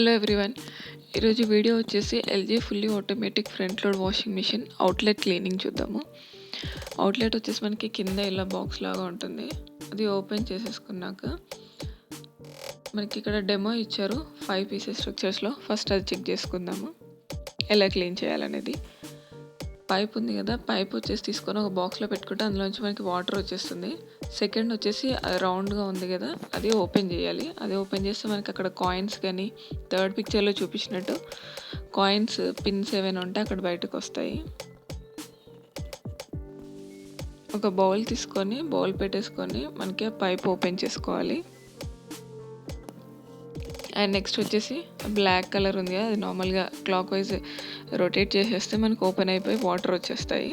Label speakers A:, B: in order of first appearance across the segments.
A: Hello everyone. ఈరోజు video వచ్చేసి LG fully automatic front load washing machine outlet cleaning చూద్దాము. Outlet వచ్చేసి మనకి కింద ఇలా బాక్స్ లాగా ఉంటుంది. అది ఓపెన్ చేసేసుకున్నాక మనకి ఇక్కడ డెమో ఇచ్చారు 5 పీసెస్ స్ట్రక్చర్స్లో. ఫస్ట్ అది చెక్ చేసుకుందాము ఎలా క్లీన్ చేయాలనేది. పైప్ ఉంది కదా, పైప్ వచ్చేసి తీసుకొని ఒక బాక్స్లో పెట్టుకుంటే అందులోంచి మనకి వాటర్ వచ్చేస్తుంది. సెకండ్ వచ్చేసి రౌండ్గా ఉంది కదా, అది ఓపెన్ చేయాలి. అది ఓపెన్ చేస్తే మనకి అక్కడ కాయిన్స్ కానీ థర్డ్ పిక్చర్లో చూపించినట్టు కాయిన్స్ పిన్స్ ఏమైనా ఉంటే అక్కడ బయటకు వస్తాయి. ఒక బౌల్ తీసుకొని బౌల్ పెట్టేసుకొని మనకి ఆ పైప్ ఓపెన్ చేసుకోవాలి. అండ్ నెక్స్ట్ వచ్చేసి బ్లాక్ కలర్ ఉంది కదా, అది నార్మల్గా క్లాక్ వైజ్ రొటేట్ చేసేస్తే మనకు ఓపెన్ అయిపోయి వాటర్ వచ్చేస్తాయి.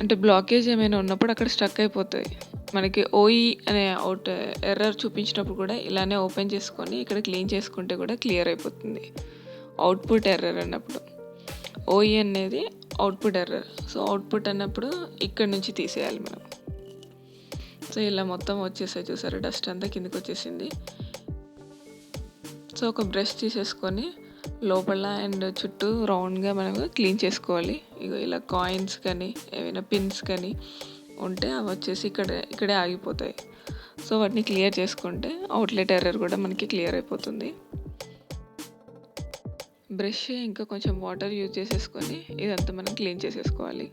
A: అంటే బ్లాకేజ్ ఏమైనా ఉన్నప్పుడు అక్కడ స్టక్ అయిపోతాయి. మనకి ఓఈ అనే అవుట్ ఎర్రర్ చూపించినప్పుడు కూడా ఇలానే ఓపెన్ చేసుకొని ఇక్కడ క్లీన్ చేసుకుంటే కూడా క్లియర్ అయిపోతుంది. అవుట్పుట్ ఎర్రర్ అన్నప్పుడు ఓఈ అనేది అవుట్పుట్ ఎర్రర్. సో అవుట్పుట్ అన్నప్పుడు ఇక్కడ నుంచి తీసేయాలి మనం. సో ఇలా మొత్తం వచ్చేసాయి, చూసారా, డస్ట్ అంతా కిందకి వచ్చేసింది. సో ఒక బ్రష్ తీసేసుకొని లోపల అండ్ చుట్టూ రౌండ్గా మనం క్లీన్ చేసుకోవాలి. ఇగో ఇలా కాయిన్స్ కానీ ఏమైనా పిన్స్ కానీ ఉంటే అవి వచ్చేసి ఇక్కడే ఆగిపోతాయి. సో వాటిని క్లియర్ చేసుకుంటే అవుట్లెట్ ఎర్రర్ కూడా మనకి క్లియర్ అయిపోతుంది. బ్రష్ ఇంకా కొంచెం వాటర్ యూజ్ చేసేసుకొని ఇదంతా మనం క్లీన్ చేసేసుకోవాలి.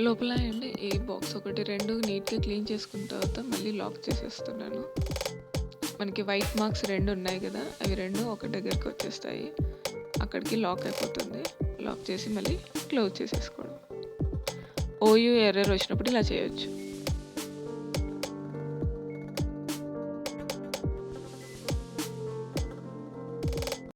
A: లోపల అండి ఈ బాక్స్ 1, 2 నీట్గా క్లీన్ చేసుకున్న తర్వాత మళ్ళీ లాక్ చేసేస్తున్నాను. మనకి వైట్ మార్క్స్ 2 ఉన్నాయి కదా, అవి 2 ఒక దగ్గరికి వచ్చేస్తాయి. అక్కడికి లాక్ అయిపోతుంది. లాక్ చేసి మళ్ళీ క్లోజ్ చేసేసుకోవడం. ఓయూ ఎర్రర్ వచ్చినప్పుడు ఇలా చేయొచ్చు.